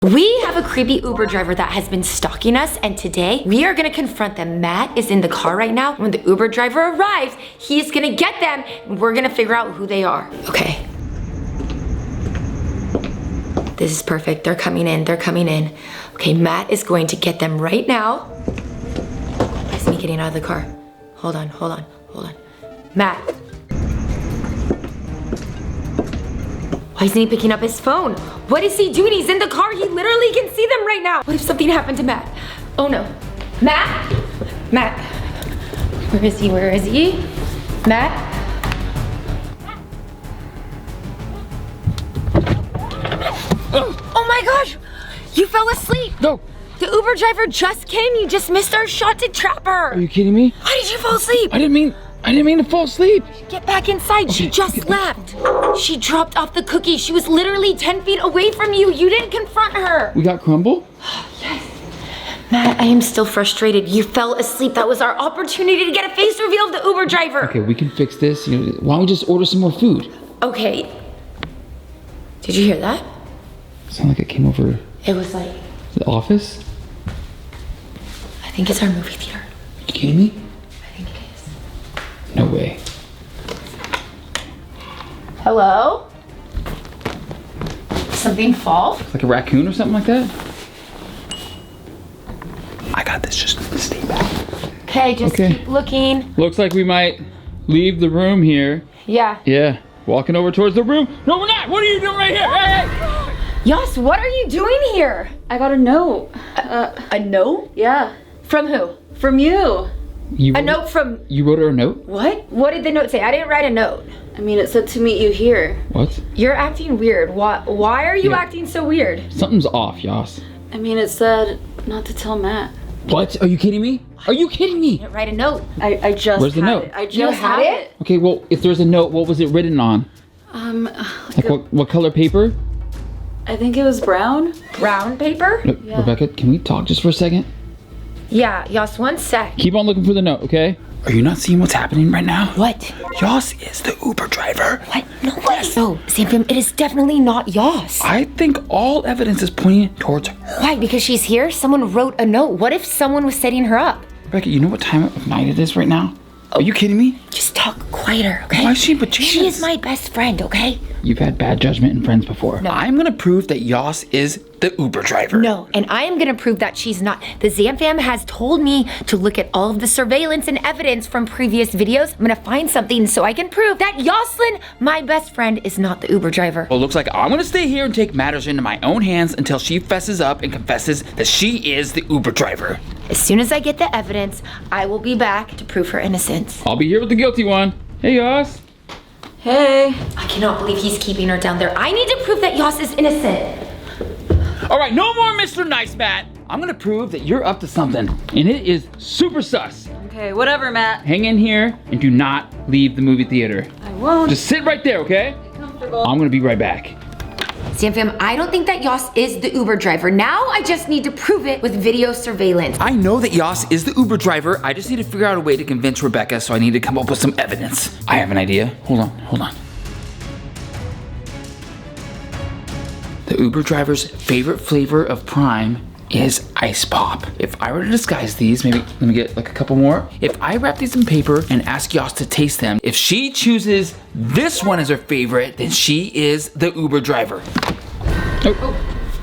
We have a creepy Uber driver that has been stalking us, and today we are gonna confront them. Matt is in the car right now. When the Uber driver arrives, he's gonna get them, and we're gonna figure out who they are. Okay. This is perfect. They're coming in. They're coming in. Okay, Matt is going to get them right now. Why isn't he getting out of the car? Hold on, hold on, hold on. Matt. Why isn't he picking up his phone? What is he doing? He's in the car. He literally can see them right now. What if something happened to Matt? Oh no. Matt? Matt. Where is he? Where is he? Matt? Oh my gosh! You fell asleep! No! The Uber driver just came. You just missed our shot to trap her. Are you kidding me? Why did you fall asleep? I didn't mean to fall asleep. Get back inside. Okay, She just left. She dropped off the cookie. She was literally 10 feet away from you. You didn't confront her. We got crumble? Yes. Matt, I am still frustrated. You fell asleep. That was our opportunity to get a face reveal of the Uber driver. Okay, we can fix this. Why don't we just order some more food? Okay. Did you hear that? Sound like it came over It was like, the office? I think it's our movie theater. Are you kidding me? I think it is. No way. Hello? Something fall? Like a raccoon or something like that? I got this, just stay back. Okay, just keep looking. Looks like we might leave the room here. Yeah. Yeah, walking over towards the room. No, we're not! What are you doing right here? Hey, hey! Yoss, what are you doing here? I got a note. A note? Yeah. From who? From you. A note from... You wrote her a note? What? What did the note say? I didn't write a note. I mean, it said to meet you here. What? You're acting weird. Why are you acting so weird? Something's off, Yoss. I mean, it said not to tell Matt. What? Are you kidding me? Are you kidding me? I didn't write a note. I just Where's the had note? it. I just You had it? Okay, well, if there's a note, what was it written on? Like What color paper? I think it was brown. Brown paper? Look, Yeah. Rebecca, can we talk just for a second? Yeah, Yoss, 1 sec. Keep on looking for the note, okay? Are you not seeing what's happening right now? What? Yoss is the Uber driver. What? No way. No, Sam, it is definitely not Yoss. I think all evidence is pointing towards her. Why? Because she's here? Someone wrote a note. What if someone was setting her up? Rebecca, you know what time of night it is right now? Are you kidding me? Just talk quieter, okay? Why is she in pajamas? She is my best friend, okay? You've had bad judgment in friends before. No. I'm gonna prove that Yoss is the Uber driver. No, and I am gonna prove that she's not. The Zam fam has told me to look at all of the surveillance and evidence from previous videos. I'm gonna find something so I can prove that Yoslin, my best friend, is not the Uber driver. Well, looks like I'm gonna stay here and take matters into my own hands until she fesses up and confesses that she is the Uber driver. As soon as I get the evidence, I will be back to prove her innocence. I'll be here with the guilty one. Hey, Yoss. Hey. I cannot believe he's keeping her down there. I need to prove that Yoss is innocent. All right, no more Mr. Nice Matt. I'm gonna prove that you're up to something, and it is super sus. Okay, whatever, Matt. Hang in here and do not leave the movie theater. I won't. Just sit right there, okay? Be comfortable. I'm gonna be right back. Zam fam, I don't think that Yoss is the Uber driver. Now I just need to prove it with video surveillance. I know that Yoss is the Uber driver. I just need to figure out a way to convince Rebecca, so I need to come up with some evidence. I have an idea. Hold on. The Uber driver's favorite flavor of Prime is ice pop. If I were to disguise these, maybe let me get like a couple more. If I wrap these in paper and ask Yoss to taste them, if she chooses this one as her favorite, then she is the Uber driver. Oh.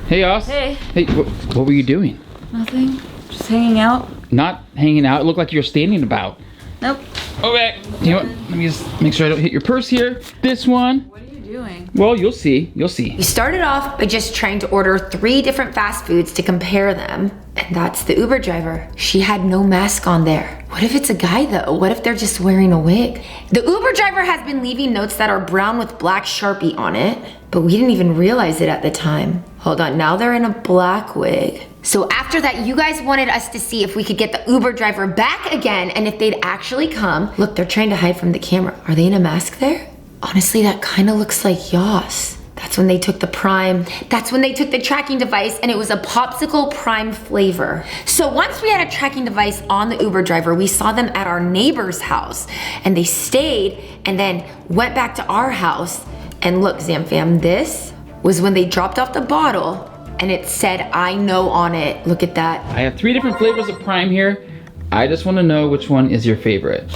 Hey, Yoss. Hey. Hey, what were you doing? Nothing. Just hanging out. Not hanging out. It looked like you were standing about. Nope. Okay. You know what? Let me just make sure I don't hit your purse here. This one. What are you doing? Well, you'll see. You'll see. We started off by just trying to order 3 different fast foods to compare them. And that's the Uber driver. She had no mask on there. What if it's a guy though? What if they're just wearing a wig? The Uber driver has been leaving notes that are brown with black Sharpie on it, but we didn't even realize it at the time. Hold on, now they're in a black wig. So after that, you guys wanted us to see if we could get the Uber driver back again and if they'd actually come. Look, they're trying to hide from the camera. Are they in a mask there? Honestly, that kind of looks like Yoss. That's when they took the Prime. That's when they took the tracking device and it was a popsicle Prime flavor. So once we had a tracking device on the Uber driver, we saw them at our neighbor's house and they stayed and then went back to our house. And look, Zam fam, this was when they dropped off the bottle and it said I know on it. Look at that. I have 3 different flavors of Prime here. I just want to know which one is your favorite.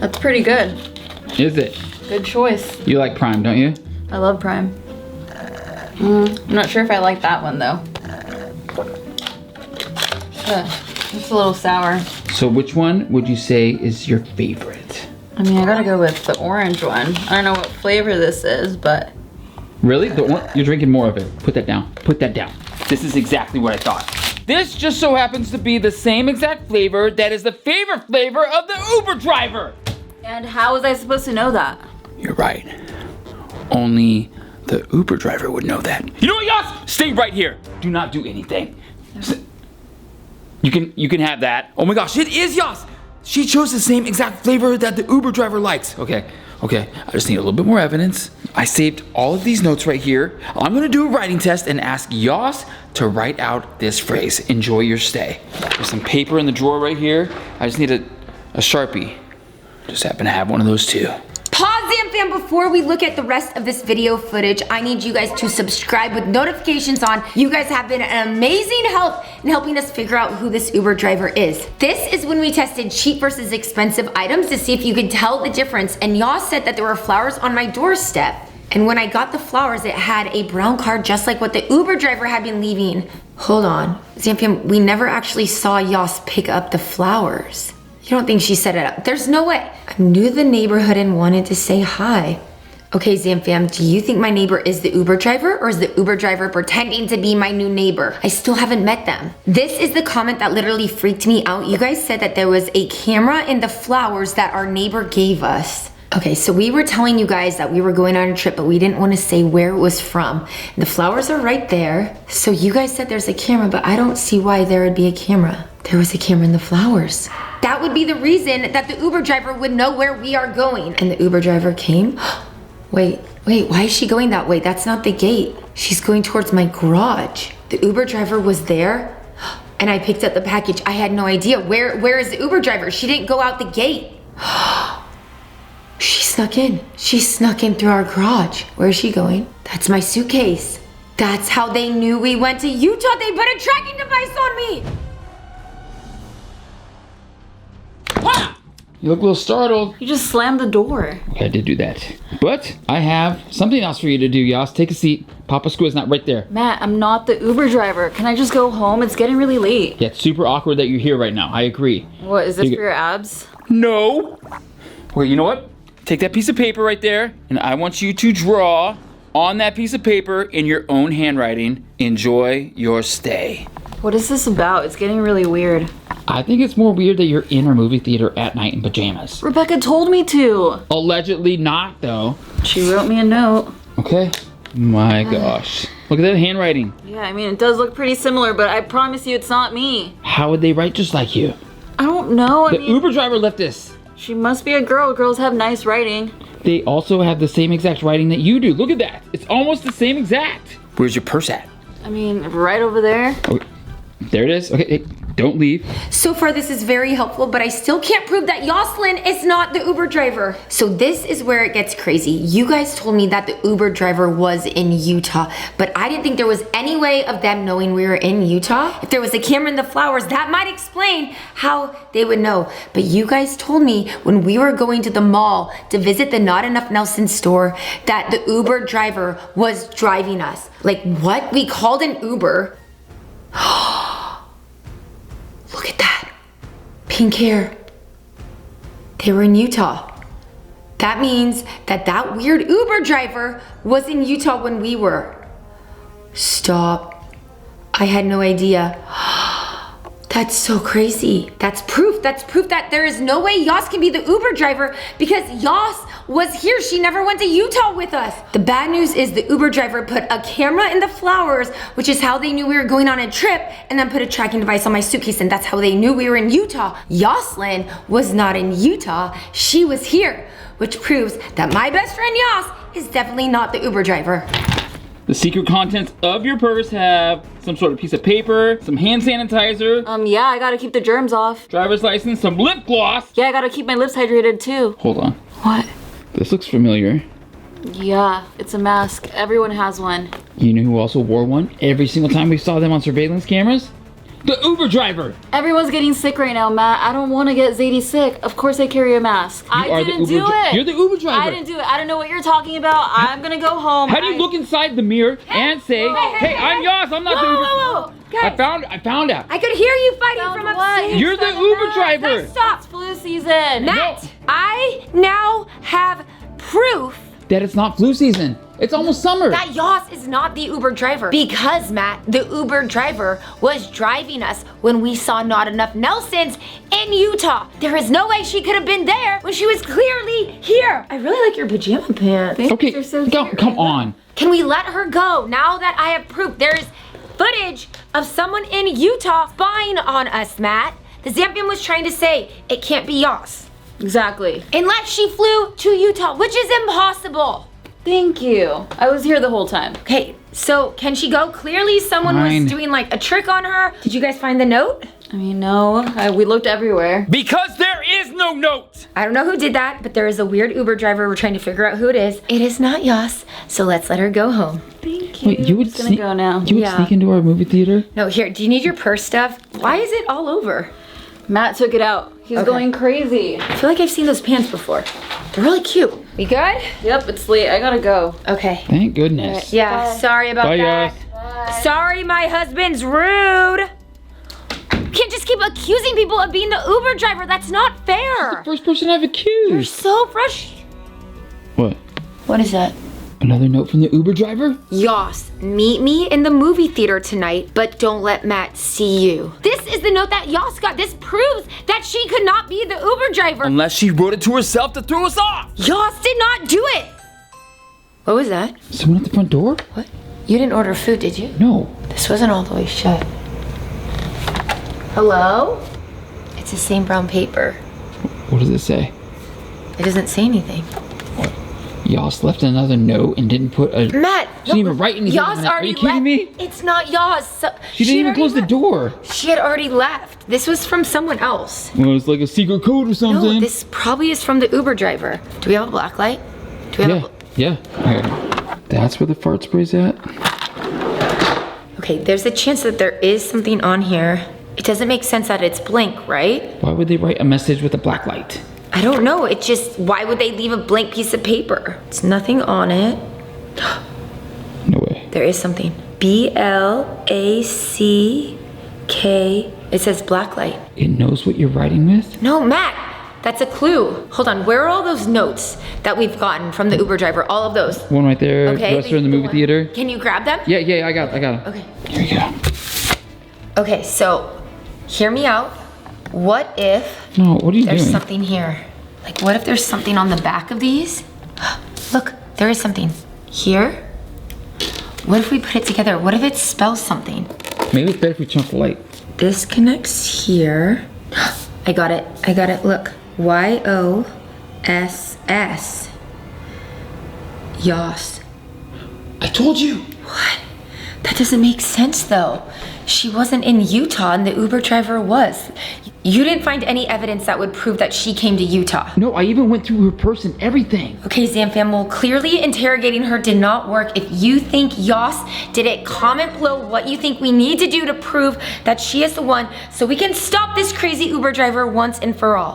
That's pretty good. Is it? Good choice. You like Prime, don't you? I love Prime. I'm not sure if I like that one though. It's a little sour. So which one would you say is your favorite? I mean, I gotta go with the orange one. I don't know what flavor this is, but... Really? You're drinking more of it. Put that down. Put that down. This is exactly what I thought. This just so happens to be the same exact flavor that is the favorite flavor of the Uber driver. And how was I supposed to know that? You're right. Only the Uber driver would know that. You know what, Yoss? Stay right here. Do not do anything. You can have that. Oh my gosh, it is Yoss. She chose the same exact flavor that the Uber driver likes. Okay. I just need a little bit more evidence. I saved all of these notes right here. I'm gonna do a writing test and ask Yoss to write out this phrase. Enjoy your stay. There's some paper in the drawer right here. I just need a Sharpie. Just happen to have one of those too. Pause, Zamfam, before we look at the rest of this video footage. I need you guys to subscribe with notifications on. You guys have been an amazing help in helping us figure out who this Uber driver is. This is when we tested cheap versus expensive items to see if you could tell the difference. And Yoss said that there were flowers on my doorstep. And when I got the flowers, it had a brown card just like what the Uber driver had been leaving. Hold on, Zamfam, we never actually saw Yoss pick up the flowers. You don't think she set it up? There's no way. I knew the neighborhood and wanted to say hi. Okay, Zamfam, do you think my neighbor is the Uber driver or is the Uber driver pretending to be my new neighbor? I still haven't met them. This is the comment that literally freaked me out. You guys said that there was a camera in the flowers that our neighbor gave us. Okay, so we were telling you guys that we were going on a trip, but we didn't want to say where it was from. The flowers are right there. So you guys said there's a camera, but I don't see why there would be a camera. There was a camera in the flowers. That would be the reason that the Uber driver would know where we are going. And the Uber driver came. Wait, why is she going that way? That's not the gate. She's going towards my garage. The Uber driver was there and I picked up the package. I had no idea. Where is the Uber driver? She didn't go out the gate. She snuck in. She snuck in through our garage. Where is she going? That's my suitcase. That's how they knew we went to Utah. They put a tracking device on me. You look a little startled. You just slammed the door. Okay, I did do that. But I have something else for you to do, Yoss. Take a seat. Papa Squid's not right there. Matt, I'm not the Uber driver. Can I just go home? It's getting really late. Yeah, it's super awkward that you're here right now. I agree. What, is this for your abs? No. Okay, you know what? Take that piece of paper right there, and I want you to draw on that piece of paper in your own handwriting. Enjoy your stay. What is this about? It's getting really weird. I think it's more weird that you're in our movie theater at night in pajamas. Rebecca told me to. Allegedly not, though. She wrote me a note. Okay. My gosh. Look at that handwriting. Yeah, I mean, it does look pretty similar, but I promise you it's not me. How would they write just like you? I don't know. The Uber driver left this. She must be a girl. Girls have nice writing. They also have the same exact writing that you do. Look at that. It's almost the same exact. Where's your purse at? I mean, right over there. Okay. There it is. Okay, hey, don't leave. So far, this is very helpful, but I still can't prove that Yoslin is not the Uber driver. So this is where it gets crazy. You guys told me that the Uber driver was in Utah, but I didn't think there was any way of them knowing we were in Utah. If there was a camera in the flowers, that might explain how they would know. But you guys told me when we were going to the mall to visit the Not Enough Nelson store that the Uber driver was driving us. Like what? We called an Uber. Look at that. Pink hair. They were in Utah. That means that that weird Uber driver was in Utah when we were. Stop. I had no idea. That's so crazy. That's proof that there is no way Yoss can be the Uber driver because Yoss was here. She never went to Utah with us. The bad news is the Uber driver put a camera in the flowers, which is how they knew we were going on a trip, and then put a tracking device on my suitcase, and that's how they knew we were in Utah. Yoslin was not in Utah. She was here, which proves that my best friend Yoss is definitely not the Uber driver. The secret contents of your purse have some sort of piece of paper, some hand sanitizer. Yeah, I gotta keep the germs off. Driver's license, some lip gloss. Yeah, I gotta keep my lips hydrated too. Hold on. What? This looks familiar. Yeah, it's a mask. Everyone has one. You know who also wore one every single time we saw them on surveillance cameras? The Uber driver! Everyone's getting sick right now, Matt. I don't want to get Zadie sick. Of course I carry a mask. I didn't do it. You're the Uber driver. I didn't do it. I don't know what you're talking about. I'm gonna go home. How do you look inside the mirror and say, hey, I'm Yoss, I'm not the Uber Whoa. Guys, I found out. I could hear you fighting Found from what? upstairs. You're the Uber driver. Guys, stop. It's flu season. Matt, I now have proof That it's not flu season. It's almost summer. that Yoss is not the Uber driver. Because, Matt, the Uber driver was driving us when we saw not enough Nelsons in Utah. There is no way she could have been there when she was clearly here. I really like your pajama pants. Okay, They're so cute. come on. Can we let her go now that I have proof? There's footage of someone in Utah spying on us, Matt. The Zambian was trying to say it can't be Yoss. Exactly. Unless she flew to Utah, which is impossible. Thank you. I was here the whole time. Okay, so can she go? Clearly someone Fine. was doing like a trick on her. Did you guys find the note? I mean, no. We looked everywhere. Because there is no note. I don't know who did that, but there is a weird Uber driver. We're trying to figure out who it is. It is not Yoss, so let's let her go home. Thank you. Wait, you would I'm just gonna go now. You would Yeah. sneak into our movie theater? No, here, do you need your purse stuff? Why is it all over? Matt took it out. He's Okay. going crazy. I feel like I've seen those pants before. They're really cute. We good? Yep, it's late. I gotta go. Okay. Thank goodness. Yeah, Bye. sorry about Bye, that. Yoss. Sorry, my husband's rude. You can't just keep accusing people of being the Uber driver. That's not fair. First person I've You're accused. so frustrated. What? What is that? Another note from the Uber driver? Yoss, meet me in the movie theater tonight, but don't let Matt see you. This is the note that Yoss got. This proves that she could not be the Uber driver. Unless she wrote it to herself to throw us off. Yoss did not do it. What was that? Someone at the front door? What? You didn't order food, did you? No. This wasn't all the way shut. Hello? It's the same brown paper. What does it say? It doesn't say anything. Yoss left another note and didn't put a... Matt! She didn't even write anything on Yoss it. Are already you kidding left. me? It's not Yoss. She didn't even had close the already door. left. She had already left. This was from someone else. Well, it's like a secret code or something. No, this probably is from the Uber driver. Do we have a black light? Do we have Yeah, yeah. That's where the fart spray's at. Okay, there's a chance that there is something on here. It doesn't make sense that it's blank, right? Why would they write a message with a black light? I don't know. It just, why would they leave a blank piece of paper? It's nothing on it. No way. There is something. B-L-A-C-K. It says blacklight. It knows what you're writing with? No, Matt, that's a clue. Hold on, where are all those notes that we've gotten from the Uber driver? All of those. One right there. Okay. The rest are in the movie theater. Can you grab them? Yeah, I got them. Okay. Here we go. Okay, so hear me out. What if No, what are you there's doing? something here? Like, what if there's something on the back of these? Look, there is something. Here? What if we put it together? What if it spells something? Maybe it's better if we turn off the light. This connects here. I got it. Look. Y-O-S-S. Yoss. I told you. What? That doesn't make sense though. She wasn't in Utah and the Uber driver was. You didn't find any evidence that would prove that she came to Utah. No, I even went through her purse and everything. Okay, Zamfam, well, clearly interrogating her did not work. If you think Yoss did it, comment below what you think we need to do to prove that she is the one so we can stop this crazy Uber driver once and for all.